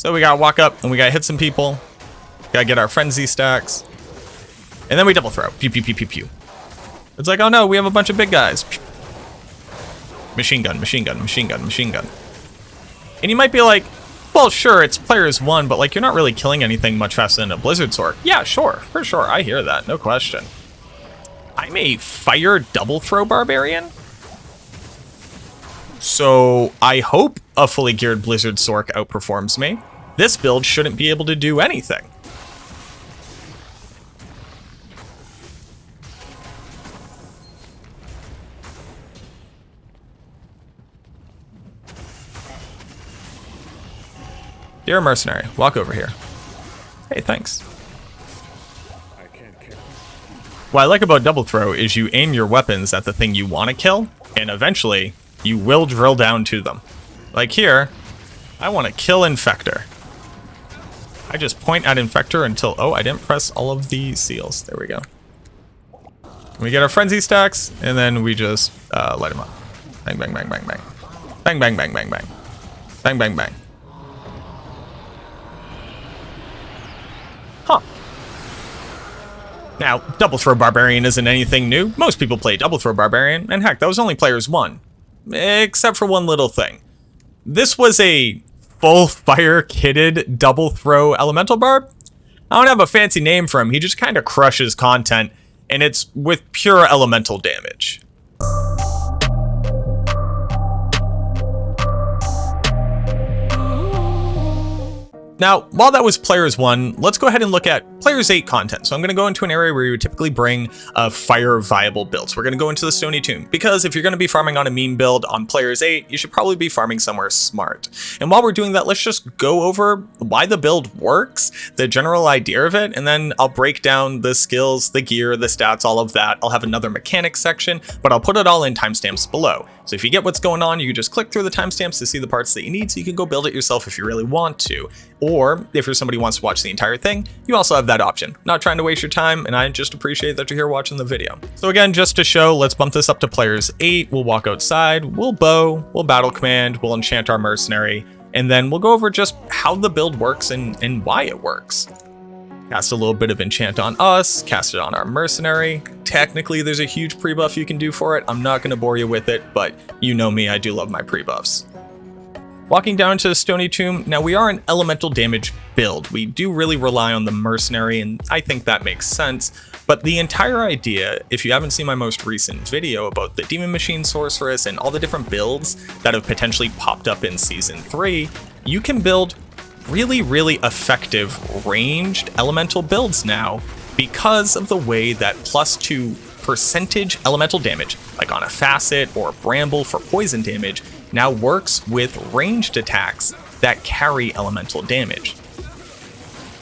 So we gotta walk up and we gotta hit some people. Gotta get our frenzy stacks. And then we double throw. Pew, pew, pew, pew, pew. It's like, oh no, we have a bunch of big guys. Machine gun, machine gun, machine gun, machine gun. And you might be like, well, sure, it's players 1, but like you're not really killing anything much faster than a blizzard sword. Yeah, sure, for sure, I hear that, no question. I'm a fire double throw barbarian. So I hope a fully geared blizzard sork outperforms me. This build shouldn't be able to do anything. Dear Mercenary, walk over here. Hey, thanks. What I like about double throw is you aim your weapons at the thing you want to kill, and eventually you will drill down to them. Like here, I want to kill Infector. I just point at Infector until, oh, I didn't press all of the seals. There we go. We get our frenzy stacks, and then we just light them up. Bang, bang, bang, bang, bang. Bang, bang, bang, bang, bang. Bang, bang, bang. Huh. Now, double throw barbarian isn't anything new. Most people play double throw barbarian, and heck, that was only players 1. Except for one little thing. This was a full fire kitted double throw elemental barb. I don't have a fancy name for him, he just kind of crushes content, and it's with pure elemental damage. Now, while that was Players 1, let's go ahead and look at Players 8 content. So I'm going to go into an area where you would typically bring fire viable builds. We're going to go into the Stony Tomb, because if you're going to be farming on a meme build on Players 8, you should probably be farming somewhere smart. And while we're doing that, let's just go over why the build works, the general idea of it, and then I'll break down the skills, the gear, the stats, all of that. I'll have another mechanics section, but I'll put it all in timestamps below. So if you get what's going on, you can just click through the timestamps to see the parts that you need, so you can go build it yourself if you really want to. Or if you're somebody who wants to watch the entire thing, you also have that option. Not trying to waste your time, and I just appreciate that you're here watching the video. So again, just to show, let's bump this up to Players 8. We'll walk outside, we'll bow, we'll battle command, we'll enchant our mercenary, and then we'll go over just how the build works and why it works. Cast a little bit of enchant on us, cast it on our mercenary. Technically, there's a huge pre-buff you can do for it. I'm not going to bore you with it, but you know me, I do love my pre-buffs. Walking down to the Stony Tomb, now we are an elemental damage build. We do really rely on the mercenary, and I think that makes sense. But the entire idea, if you haven't seen my most recent video about the Demon Machine Sorceress and all the different builds that have potentially popped up in Season 3, you can build really, really effective ranged elemental builds now because of the way that +2% elemental damage, like on a facet or a bramble for poison damage, now works with ranged attacks that carry elemental damage.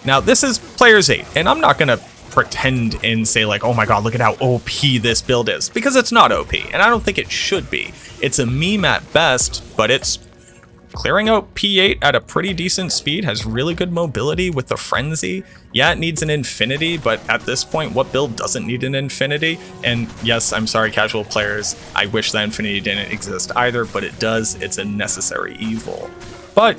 Now this is Players 8, and I'm not gonna pretend and say like, oh my god, look at how OP this build is, because it's not OP, and I don't think it should be. It's a meme at best, but it's clearing out P8 at a pretty decent speed, has really good mobility with the frenzy. Yeah, it needs an infinity, but at this point, what build doesn't need an infinity? And yes, I'm sorry, casual players, I wish that infinity didn't exist either, but it does. It's a necessary evil. But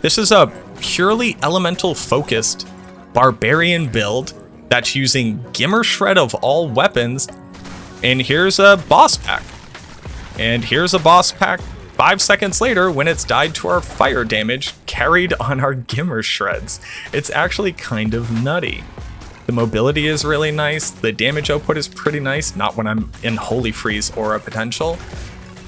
this is a purely elemental focused barbarian build that's using Gimmer Shred of all weapons, and here's a boss pack. And here's a boss pack 5 seconds later when it's died to our fire damage carried on our Gimmer Shreds. It's actually kind of nutty. The mobility is really nice, the damage output is pretty nice, not when I'm in Holy Freeze or a potential.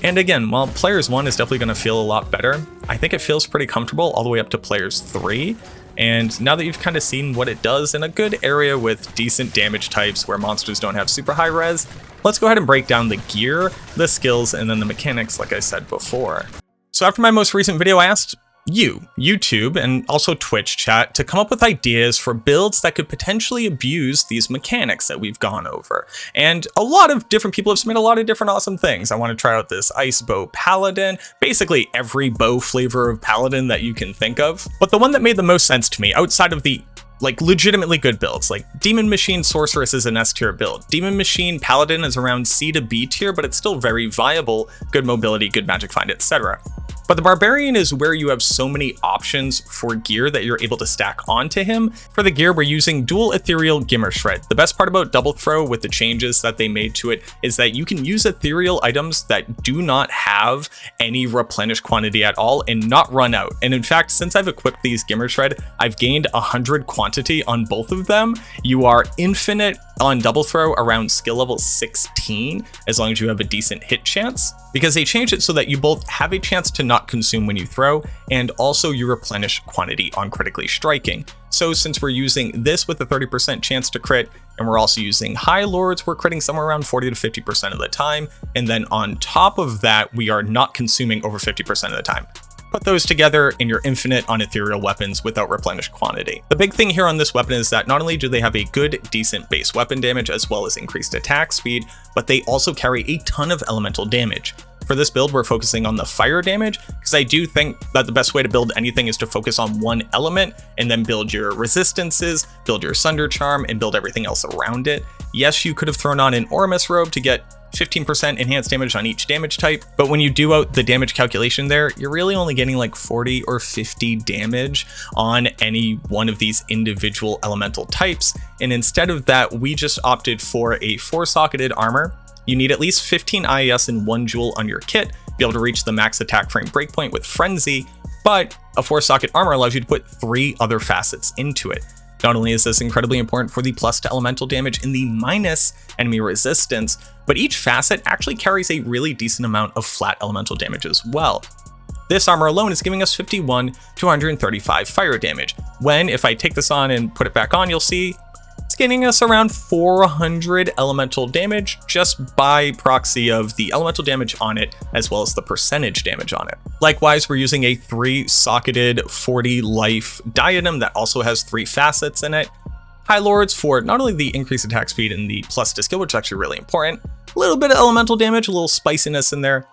And again, while Players 1 is definitely going to feel a lot better, I think it feels pretty comfortable all the way up to Players 3. And now that you've kind of seen what it does in a good area with decent damage types where monsters don't have super high res, let's go ahead and break down the gear, the skills, and then the mechanics like I said before. So after my most recent video, I asked you, YouTube, and also Twitch chat to come up with ideas for builds that could potentially abuse these mechanics that we've gone over. And a lot of different people have submitted a lot of different awesome things. I want to try out this ice bow paladin, basically every bow flavor of paladin that you can think of. But the one that made the most sense to me outside of the like legitimately good builds, like Demon Machine Sorceress is an S tier build. Demon Machine Paladin is around C to B tier, but it's still very viable, good mobility, good magic find, etc. But the Barbarian is where you have so many options for gear that you're able to stack onto him. For the gear, we're using dual ethereal Gimmer Shred. The best part about Double Throw with the changes that they made to it is that you can use ethereal items that do not have any replenished quantity at all and not run out. And in fact, since I've equipped these Gimmer Shred, I've gained 100 quantity on both of them. You are infinite on Double Throw around skill level 16, as long as you have a decent hit chance, because they changed it so that you both have a chance to not consume when you throw, and also you replenish quantity on critically striking. So since we're using this with a 30% chance to crit, and we're also using High Lords, we're critting somewhere around 40 to 50% of the time, and then on top of that, we are not consuming over 50% of the time. Put those together and you're infinite on ethereal weapons without replenished quantity. The big thing here on this weapon is that not only do they have a good, decent base weapon damage as well as increased attack speed, but they also carry a ton of elemental damage. For this build, we're focusing on the fire damage because I do think that the best way to build anything is to focus on one element and then build your resistances, build your Sunder Charm, and build everything else around it. Yes, you could have thrown on an Oramus robe to get 15% enhanced damage on each damage type, but when you do out the damage calculation there, you're really only getting like 40 or 50 damage on any one of these individual elemental types. And instead of that, we just opted for a 4-socketed armor. You need at least 15 IES and 1 jewel on your kit, be able to reach the max attack frame breakpoint with Frenzy, but a 4-socket armor allows you to put 3 other facets into it. Not only is this incredibly important for the plus to elemental damage and the minus enemy resistance, but each facet actually carries a really decent amount of flat elemental damage as well. This armor alone is giving us 51 to 135 fire damage, when if I take this on and put it back on, you'll see it's getting us around 400 elemental damage just by proxy of the elemental damage on it as well as the percentage damage on it. Likewise, we're using a 3-socketed 40 life diadem that also has 3 facets in it. High Lords for not only the increased attack speed and the plus to skill, which is actually really important, a little bit of elemental damage, a little spiciness in there.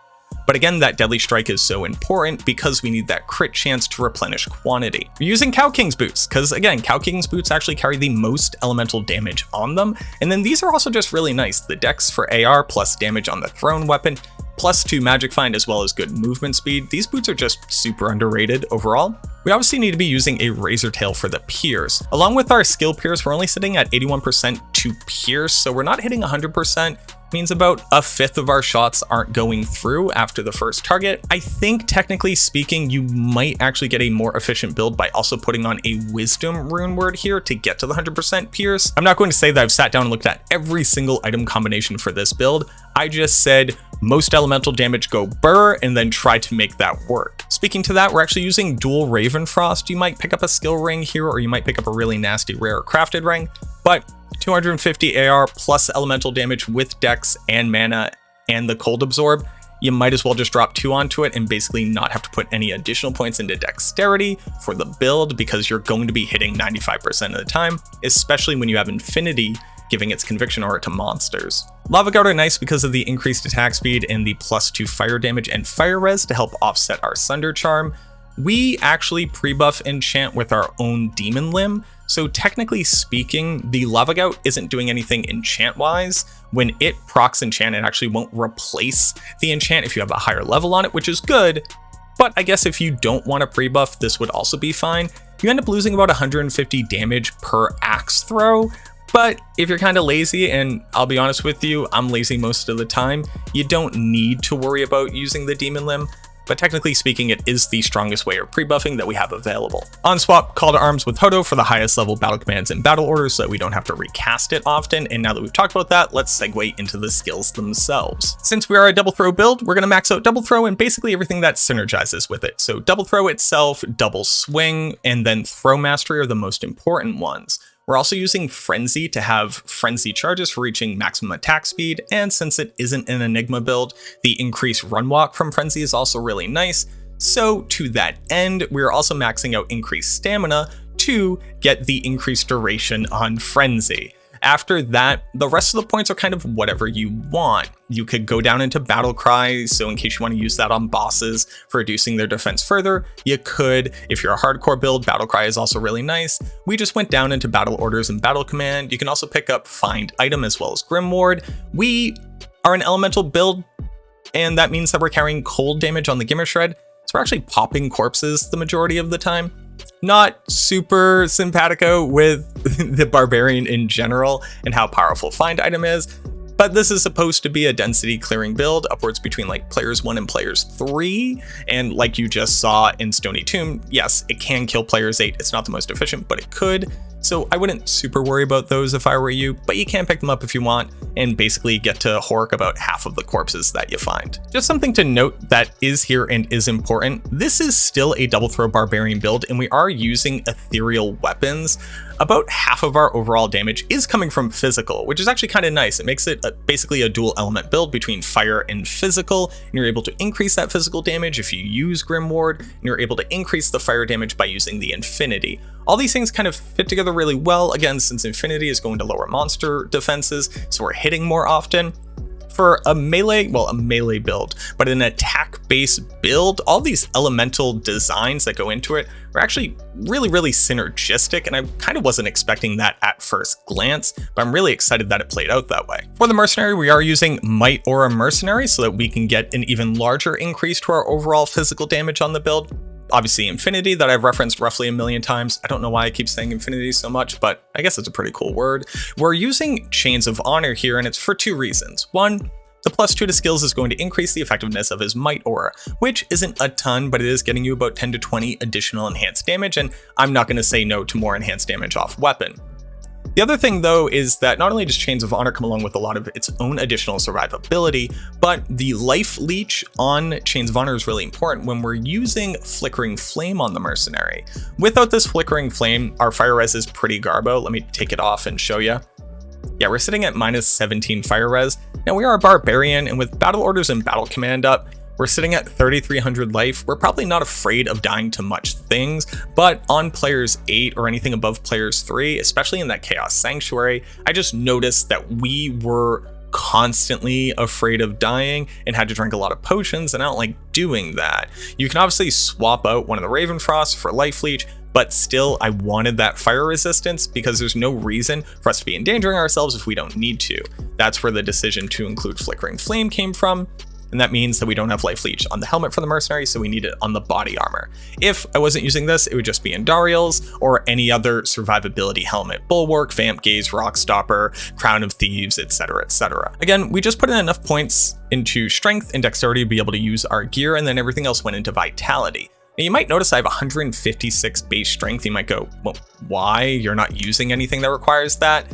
But again, that Deadly Strike is so important because we need that crit chance to replenish quantity. We're using Cow King's Boots because again, Cow King's Boots actually carry the most elemental damage on them. And then these are also just really nice. The Dex for AR plus damage on the thrown weapon, plus 2 magic find as well as good movement speed. These boots are just super underrated overall. We obviously need to be using a Razor Tail for the pierce. Along with our skill pierce, we're only sitting at 81% to pierce, so we're not hitting 100%. Means about a fifth of our shots aren't going through after the first target. I think technically speaking, you might actually get a more efficient build by also putting on a wisdom rune word here to get to the 100% pierce. I'm not going to say that I've sat down and looked at every single item combination for this build. I just said most elemental damage go burr and then try to make that work. Speaking to that, we're actually using dual Raven Frost. You might pick up a skill ring here or you might pick up a really nasty rare crafted ring, but 250 AR plus elemental damage with Dex and mana and the cold absorb, you might as well just drop 2 onto it and basically not have to put any additional points into dexterity for the build because you're going to be hitting 95% of the time, especially when you have Infinity giving its conviction aura to monsters. Lava Gout are nice because of the increased attack speed and the plus 2 fire damage and fire res to help offset our Sunder Charm. We actually pre-buff enchant with our own demon limb, so technically speaking, the Lava Gout isn't doing anything enchant-wise. When it procs enchant, it actually won't replace the enchant if you have a higher level on it, which is good. But I guess if you don't want to pre-buff, this would also be fine. You end up losing about 150 damage per axe throw, but if you're kind of lazy, and I'll be honest with you, I'm lazy most of the time, you don't need to worry about using the demon limb. But technically speaking, it is the strongest way of pre-buffing that we have available. On swap, Call to Arms with Hodo for the highest level battle commands and battle orders so that we don't have to recast it often. And now that we've talked about that, let's segue into the skills themselves. Since we are a double throw build, we're going to max out double throw and basically everything that synergizes with it. So double throw itself, double swing, and then throw mastery are the most important ones. We're also using Frenzy to have Frenzy charges for reaching maximum attack speed, and since it isn't an Enigma build, the increased run walk from Frenzy is also really nice. So to that end, we're also maxing out increased stamina to get the increased duration on Frenzy. After that, the rest of the points are kind of whatever you want. You could go down into Battle Cry, so in case you want to use that on bosses for reducing their defense further, you could. If you're a hardcore build, Battle Cry is also really nice. We just went down into Battle Orders and Battle Command. You can also pick up Find Item as well as Grim Ward. We are an elemental build, and that means that we're carrying cold damage on the Gimmer Shred. So we're actually popping corpses the majority of the time. Not super simpatico with the Barbarian in general and how powerful Find Item is, but this is supposed to be a density clearing build upwards between like players 1 and players 3. And like you just saw in Stony Tomb, yes, it can kill players 8. It's not the most efficient, but it could. So I wouldn't super worry about those if I were you, but you can pick them up if you want and basically get to hork about half of the corpses that you find. Just something to note that is here and is important. This is still a double throw Barbarian build and we are using ethereal weapons. About half of our overall damage is coming from physical, which is actually kind of nice. It makes it basically a dual element build between fire and physical, and you're able to increase that physical damage if you use Grim Ward, and you're able to increase the fire damage by using the Infinity. All these things kind of fit together really well, again, since Infinity is going to lower monster defenses, so we're hitting more often. For a melee build, but an attack-based build, all these elemental designs that go into it are actually really synergistic, and I kind of wasn't expecting that at first glance, but I'm really excited that it played out that way. For the Mercenary, we are using Might Aura Mercenary so that we can get an even larger increase to our overall physical damage on the build. Obviously Infinity, that I've referenced roughly 1,000,000 times. I don't know why I keep saying Infinity so much, but I guess it's a pretty cool word. We're using Chains of Honor here, and it's for 2 reasons. One, the +2 to skills is going to increase the effectiveness of his Might Aura, which isn't a ton, but it is getting you about 10 to 20 additional enhanced damage, and I'm not going to say no to more enhanced damage off weapon. The other thing though is that not only does Chains of Honor come along with a lot of its own additional survivability, but the life leech on Chains of Honor is really important when we're using Flickering Flame on the Mercenary. Without this Flickering Flame, our fire res is pretty garbo. Let me take it off and show you. Yeah, we're sitting at -17 fire res. Now we are a Barbarian, and with battle orders and battle command up, we're sitting at 3,300 life. We're probably not afraid of dying to much things, but on players 8 or anything above players 3, especially in that Chaos Sanctuary, I just noticed that we were constantly afraid of dying and had to drink a lot of potions, and I don't like doing that. You can obviously swap out one of the Raven Frosts for Life Leech, but still I wanted that fire resistance because there's no reason for us to be endangering ourselves if we don't need to. That's where the decision to include Flickering Flame came from. And that means that we don't have Life Leech on the helmet for the Mercenary, so we need it on the body armor. If I wasn't using this, it would just be in Dariel's or any other survivability helmet. Bulwark, Vamp Gaze, Rock Stopper, Crown of Thieves, etc, etc. Again, we just put in enough points into strength and dexterity to be able to use our gear, and then everything else went into vitality. Now you might notice I have 156 base strength. You might go, well, why? You're not using anything that requires that.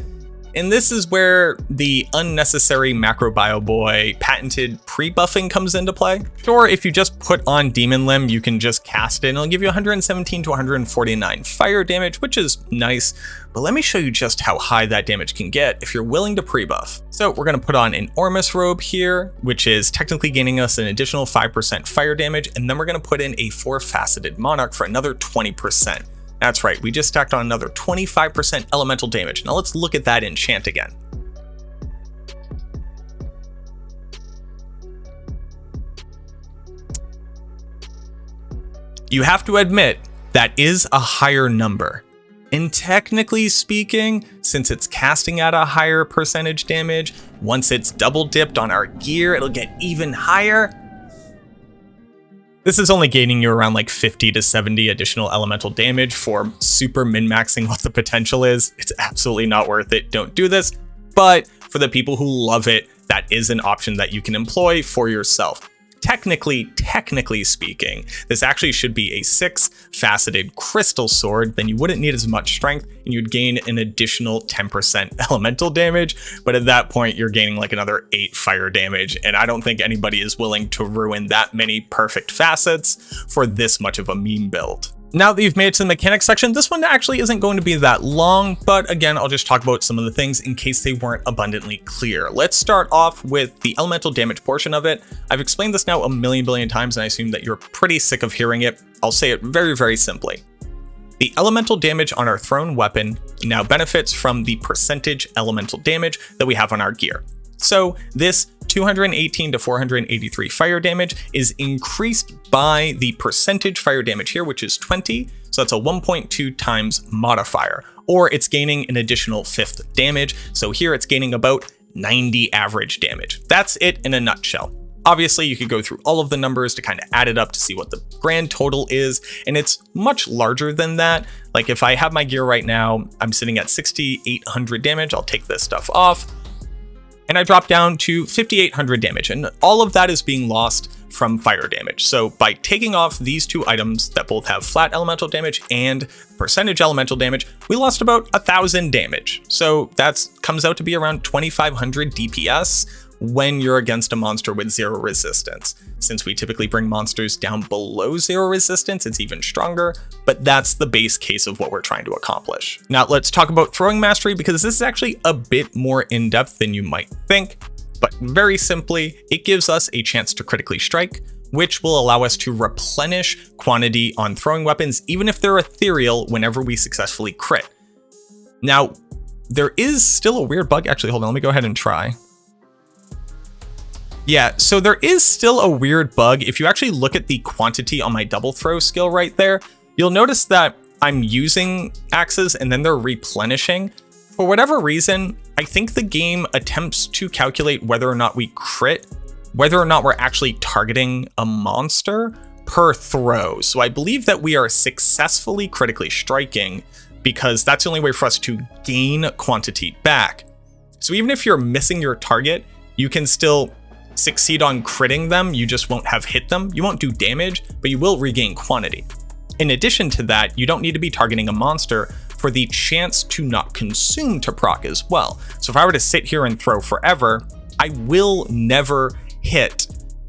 And this is where the unnecessary Macro Bio Boy patented pre-buffing comes into play. Sure, if you just put on Demon Limb, you can just cast it and it'll give you 117 to 149 fire damage, which is nice. But let me show you just how high that damage can get if you're willing to pre-buff. So we're gonna put on an Ormus robe here, which is technically gaining us an additional 5% fire damage. And then we're gonna put in a 4-faceted Monarch for another 20%. That's right, we just stacked on another 25% elemental damage. Now let's look at that enchant again. You have to admit, that is a higher number. And technically speaking, since it's casting at a higher percentage damage, once it's double dipped on our gear, it'll get even higher. This is only gaining you around like 50 to 70 additional elemental damage for super min-maxing what the potential is. It's absolutely not worth it. Don't do this. But for the people who love it, that is an option that you can employ for yourself. Technically speaking, this actually should be a 6-faceted crystal sword. Then you wouldn't need as much strength and you'd gain an additional 10% elemental damage. But at that point, you're gaining like another 8 fire damage. And I don't think anybody is willing to ruin that many perfect facets for this much of a meme build. Now that you've made it to the mechanics section, this one actually isn't going to be that long, but again, I'll just talk about some of the things in case they weren't abundantly clear. Let's start off with the elemental damage portion of it. I've explained this now a billion times, and I assume that you're pretty sick of hearing it. I'll say it very simply. The elemental damage on our thrown weapon now benefits from the percentage elemental damage that we have on our gear. So this 218 to 483 fire damage is increased by the percentage fire damage here, which is 20. So that's a 1.2 times modifier, or it's gaining an additional 5th damage. So here it's gaining about 90 average damage. That's it in a nutshell. Obviously, you could go through all of the numbers to kind of add it up to see what the grand total is, and it's much larger than that. Like if I have my gear right now, I'm sitting at 6,800 damage. I'll take this stuff off, and I drop down to 5,800 damage, and all of that is being lost from fire damage. So by taking off these two items that both have flat elemental damage and percentage elemental damage, we lost about 1,000 damage. So that comes out to be around 2,500 DPS when you're against a monster with 0 resistance. Since we typically bring monsters down below 0 resistance, it's even stronger, but that's the base case of what we're trying to accomplish. Now let's talk about throwing mastery, because this is actually a bit more in-depth than you might think, but very simply, it gives us a chance to critically strike, which will allow us to replenish quantity on throwing weapons, even if they're ethereal, whenever we successfully crit. Now, there is still a weird bug. Actually, hold on, let me go ahead and try. Yeah, so there is still a weird bug. If you actually look at the quantity on my double throw skill right there, you'll notice that I'm using axes and then they're replenishing. For whatever reason, I think the game attempts to calculate whether or not we crit, whether or not we're actually targeting a monster per throw. So I believe that we are successfully critically striking, because that's the only way for us to gain quantity back. So even if you're missing your target, you can still succeed on critting them. You just won't have hit them. You won't do damage, but you will regain quantity. In addition to that, you don't need to be targeting a monster for the chance to not consume to proc as well. So if I were to sit here and throw forever, I will never hit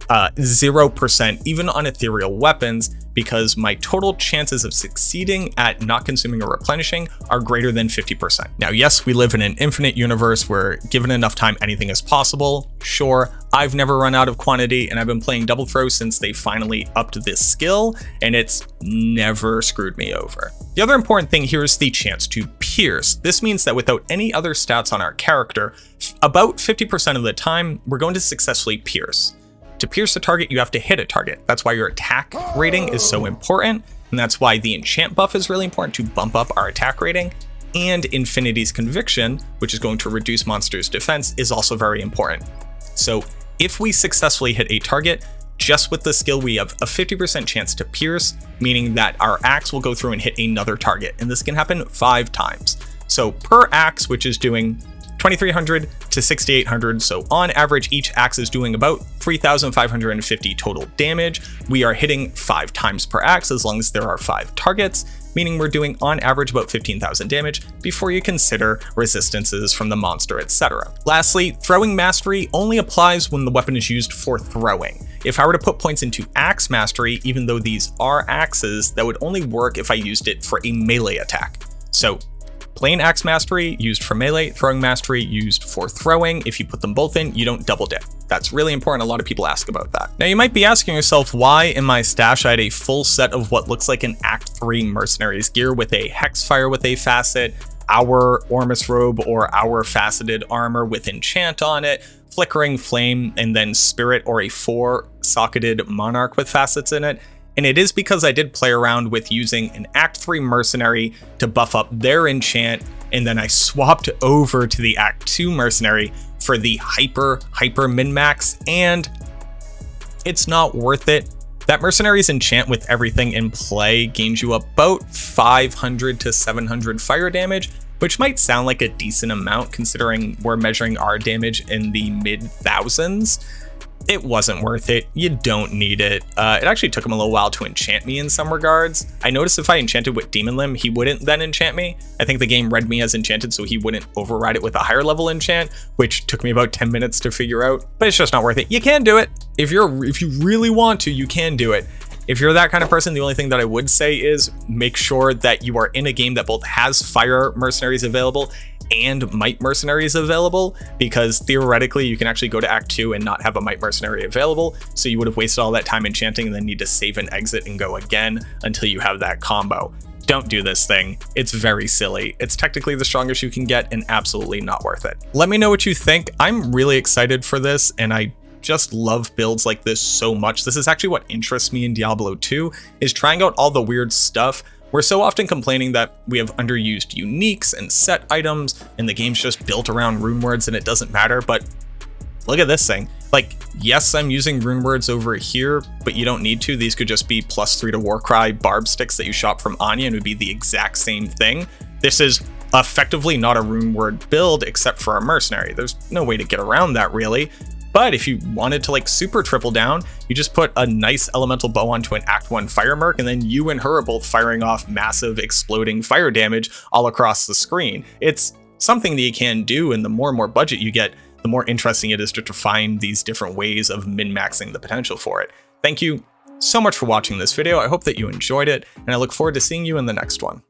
0% even on ethereal weapons, because my total chances of succeeding at not consuming or replenishing are greater than 50%. Now, yes, we live in an infinite universe where given enough time, anything is possible. Sure, I've never run out of quantity, and I've been playing double throw since they finally upped this skill, and it's never screwed me over. The other important thing here is the chance to pierce. This means that without any other stats on our character, about 50% of the time, we're going to successfully pierce. To pierce a target, you have to hit a target. That's why your attack rating is so important, and that's why the enchant buff is really important to bump up our attack rating. And Infinity's Conviction, which is going to reduce monsters' defense, is also very important. So if we successfully hit a target, just with the skill, we have a 50% chance to pierce, meaning that our axe will go through and hit another target, and this can happen 5 times. So per axe, which is doing 2,300 to 6,800. So on average, each axe is doing about 3,550 total damage. We are hitting 5 times per axe as long as there are 5 targets, meaning we're doing on average about 15,000 damage before you consider resistances from the monster, etc. Lastly, throwing mastery only applies when the weapon is used for throwing. If I were to put points into axe mastery, even though these are axes, that would only work if I used it for a melee attack. So plain axe mastery used for melee, throwing mastery used for throwing. If you put them both in, you don't double dip. That's really important. A lot of people ask about that. Now you might be asking yourself, why in my stash I had a full set of what looks like an Act 3 Mercenaries gear with a Hexfire with a facet, our Ormus robe or our faceted armor with enchant on it, flickering flame, and then spirit or a 4-socketed monarch with facets in it. And it is because I did play around with using an Act 3 Mercenary to buff up their enchant, and then I swapped over to the Act 2 Mercenary for the hyper min-max, and it's not worth it. That Mercenary's enchant with everything in play gains you about 500 to 700 fire damage, which might sound like a decent amount considering we're measuring our damage in the mid-thousands. It wasn't worth it. You don't need it. It actually took him a little while to enchant me in some regards. I noticed if I enchanted with Demon Limb, he wouldn't then enchant me. I think the game read me as enchanted, so he wouldn't override it with a higher level enchant, which took me about 10 minutes to figure out, but it's just not worth it. You can do it. If you really want to, you can do it. If you're that kind of person, the only thing that I would say is make sure that you are in a game that both has fire mercenaries available and might mercenaries available, because theoretically you can actually go to Act 2 and not have a might mercenary available, so you would have wasted all that time enchanting and then need to save and exit and go again until you have that combo. Don't do this thing. It's very silly. It's technically the strongest you can get and absolutely not worth it. Let me know what you think. I'm really excited for this, and I just love builds like this so much. This is actually what interests me in Diablo 2, is trying out all the weird stuff. We're so often complaining that we have underused uniques and set items, and the game's just built around rune words and it doesn't matter, but look at this thing. Like, yes, I'm using rune words over here, but you don't need to. These could just be +3 to Warcry barb sticks that you shop from Anya and would be the exact same thing. This is effectively not a rune word build except for a mercenary. There's no way to get around that really. But if you wanted to like super triple down, you just put a nice elemental bow onto an Act 1 fire merc, and then you and her are both firing off massive exploding fire damage all across the screen. It's something that you can do, and the more and more budget you get, the more interesting it is to find these different ways of min-maxing the potential for it. Thank you so much for watching this video. I hope that you enjoyed it, and I look forward to seeing you in the next one.